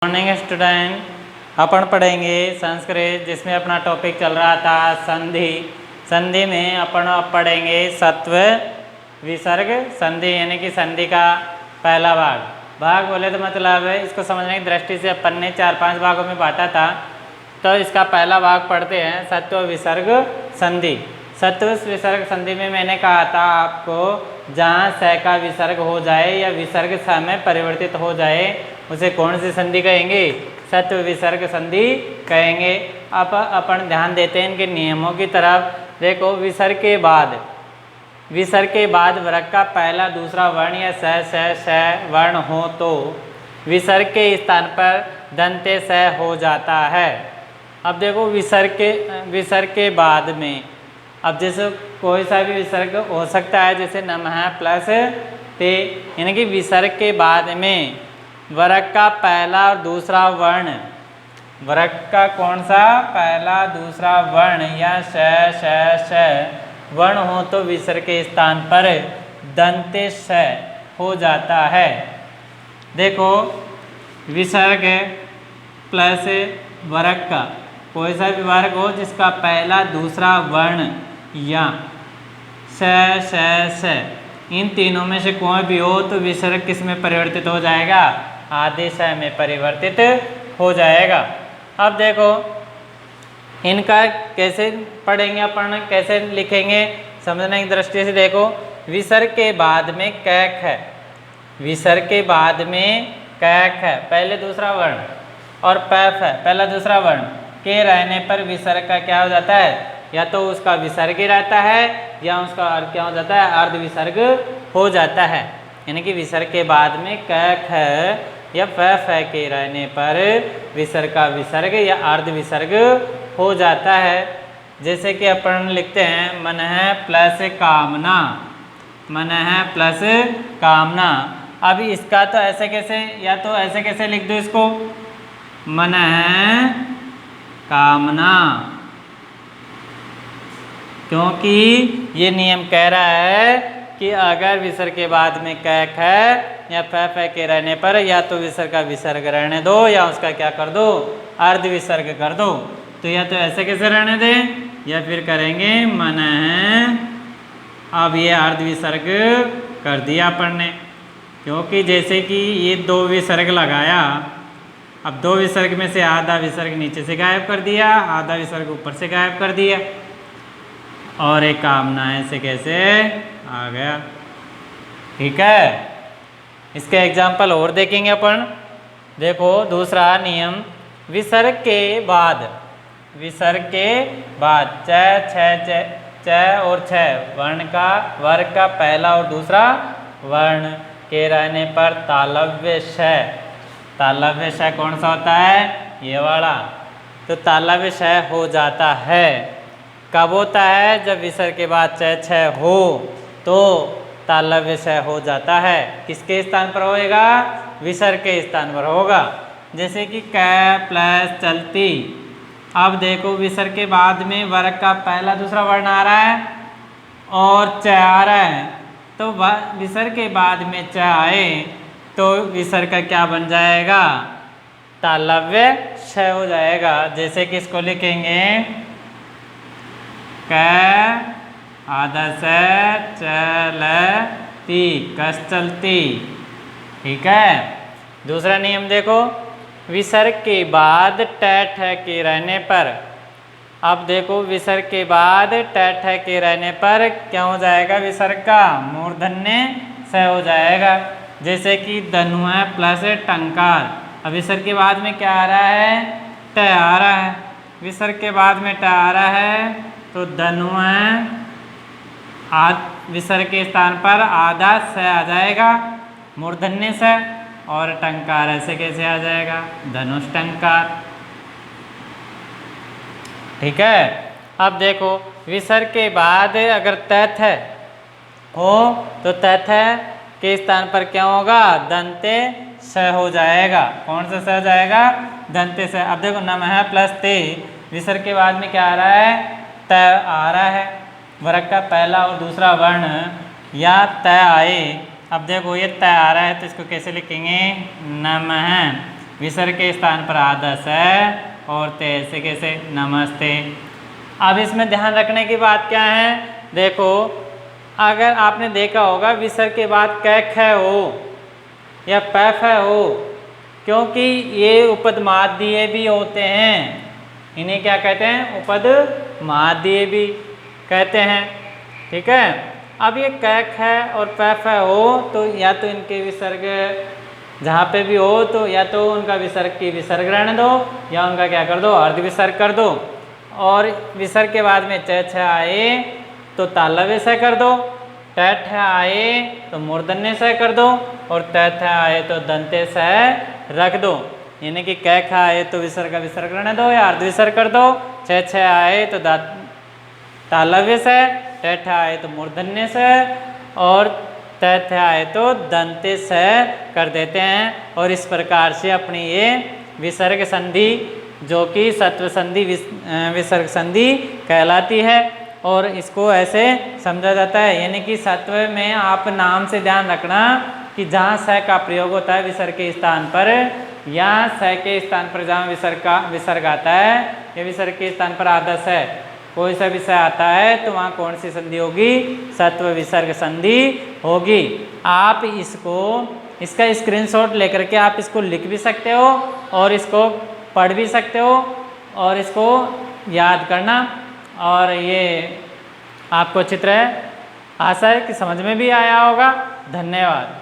Morning student, अपन पढ़ेंगे संस्कृत जिसमें अपना टॉपिक चल रहा था संधि। संधि में अपन अब पढ़ेंगे सत्व विसर्ग संधि, यानी कि संधि का पहला भाग बोले तो मतलब इसको समझने की दृष्टि से अपन ने 4-5 भागों में बांटा था। तो इसका पहला भाग पढ़ते हैं सत्व विसर्ग संधि। सत्व विसर्ग संधि में मैंने कहा था आपको, जहाँ स का विसर्ग हो जाए या विसर्ग स में परिवर्तित हो जाए उसे कौन सी संधि कहेंगे? सत्व विसर्ग संधि कहेंगे। अब अपन ध्यान देते हैं इनके नियमों की तरफ। देखो, विसर्ग के बाद वर्ग का पहला दूसरा वर्ण या स वर्ण हो तो विसर्ग के स्थान पर दंते स हो जाता है। अब देखो, विसर्ग के बाद में अब जैसे कोई सा भी विसर्ग हो सकता है, जैसे नमः प्लस ते, यानी कि विसर्ग के बाद में वर्ग का पहला और दूसरा वर्ण, वर्ग का कौन सा पहला दूसरा वर्ण या श वर्ण हो तो विसर्ग के स्थान पर दंते स हो जाता है। देखो, विसर्ग प्लस वर्ग का कोई सा भी वर्ग हो जिसका पहला दूसरा वर्ण या स इन तीनों में से कोई भी हो तो विसर्ग किस में परिवर्तित हो जाएगा? आदेश में परिवर्तित हो जाएगा। अब देखो, इनका कैसे पढ़ेंगे अपन, कैसे लिखेंगे समझने की दृष्टि से। देखो, विसर्ग के बाद में कैक है, विसर्ग के बाद में कैक है पहले दूसरा वर्ण, और पैफ है पहला दूसरा वर्ण के रहने पर विसर्ग का क्या हो जाता है? या तो उसका विसर्ग ही रहता है या उसका अर्थ क्या हो जाता है? अर्ध विसर्ग हो जाता है। यानी कि विसर्ग के बाद में कैक है या पैफ है के रहने पर विसर्ग का विसर्ग या अर्ध विसर्ग हो जाता है। जैसे कि अपन लिखते हैं मनः प्लस कामना, मनः प्लस कामना। अब इसका तो ऐसे कैसे, या तो ऐसे कैसे लिख दो इसको, मनः कामना, क्योंकि ये नियम कह रहा है कि अगर विसर्ग के बाद में कैक है या फै के रहने पर या तो विसर्ग का विसर्ग रहने दो या उसका क्या कर दो? अर्ध विसर्ग कर दो। तो या तो ऐसे कैसे रहने दें या फिर करेंगे मनः, अब ये अर्ध विसर्ग कर दिया अपन ने, क्योंकि जैसे कि ये दो विसर्ग लगाया, अब दो विसर्ग में से आधा विसर्ग नीचे से गायब कर दिया, आधा विसर्ग ऊपर से गायब कर दिया, और एक कामना ऐसे कैसे आ गया। ठीक है, इसके एग्जाम्पल और देखेंगे अपन। देखो, दूसरा नियम, विसर्ग के बाद, विसर्ग के बाद च और छ वर्ण का, वर्ग का पहला और दूसरा वर्ण के रहने पर तालव्य श, तालव्य श कौन सा होता है? ये वाला। तो तालव्य श हो जाता है। कब होता है? जब विसर्ग के बाद छ हो तो तालव्य श हो जाता है। किसके स्थान पर होएगा? विसर्ग के स्थान पर होगा। जैसे कि कै प्लस चलती। अब देखो, विसर्ग के बाद में वर्ग का पहला दूसरा वर्ण आ रहा है और च आ रहा है, तो विसर्ग के बाद में च आए तो विसर्ग का क्या बन जाएगा? तालव्य श हो जाएगा। जैसे कि इसको लिखेंगे क आधा से चलती, कस चलती। ठीक है, दूसरा नियम देखो, विसर्ग के बाद ट के रहने पर, अब देखो विसर्ग के बाद ट के रहने पर क्या हो जाएगा? विसर्ग का मूर्धन्य स हो जाएगा। जैसे कि धनुआ प्लस टंकार। अब विसर्ग के बाद में क्या आ रहा है? ट आ रहा है। विसर्ग के बाद में ट आ रहा है तो धनुआ विसर्ग के स्थान पर आधा स आ जाएगा मूर्धन्य स, और टंकार ऐसे कैसे आ जाएगा? धनुष टंकार। ठीक है, अब देखो, विसर्ग के बाद अगर तथ हो तो तथ के स्थान पर क्या होगा? दंते स हो जाएगा। कौन सा स हो जाएगा? दंते स। अब देखो, नमः प्लस ते, विसर्ग के बाद में क्या आ रहा है? त आ रहा है। वर्ग का पहला और दूसरा वर्ण या त आए। अब देखो, ये त आ रहा है तो इसको कैसे लिखेंगे? नमः विसर्ग के स्थान पर आदर्श है और ते ऐसे कैसे नमस्ते। अब इसमें ध्यान रखने की बात क्या है, देखो अगर आपने देखा होगा विसर्ग के बाद क ख हो या प फ हो, क्योंकि ये उपद माध्यय भी होते हैं, इन्हें क्या कहते हैं, उपद माध्यय भी कहते हैं। ठीक है, अब ये क ख और प फ हो तो या तो इनके विसर्ग जहाँ पे भी हो तो या तो उनका विसर्ग की विसर्ग रहने दो या उनका क्या कर दो, अर्ध विसर्ग कर दो। और विसर्ग के बाद में च छ आए तो तालव्य स कर दो, ट ठ आए तो मूर्धन्य स कर दो और त थ आए तो दंते स रख दो। यानी कि क ख आए तो विसर्ग का विसर्ग रहने दो या अर्ध विसर्ग कर दो, छ छ आए तो तालव्य से, ट ठ आए तो मूर्धन्य से और त थ आए तो दंते से कर देते हैं। और इस प्रकार से अपनी ये विसर्ग संधि जो कि सत्व संधि विसर्ग संधि कहलाती है और इसको ऐसे समझा जाता है। यानी कि सत्व में आप नाम से ध्यान रखना कि जहाँ स का प्रयोग होता है विसर्ग के स्थान पर या स के स्थान पर जहाँ विसर्ग आता है या विसर्ग के स्थान पर आदर्श है, कोई सा विषय आता है तो वहाँ कौन सी संधि होगी, सत्व विसर्ग संधि होगी। आप इसका स्क्रीनशॉट लेकर के आप इसको लिख भी सकते हो और इसको पढ़ भी सकते हो और इसको याद करना। और ये आपको चित्र है, आशा है कि समझ में भी आया होगा। धन्यवाद।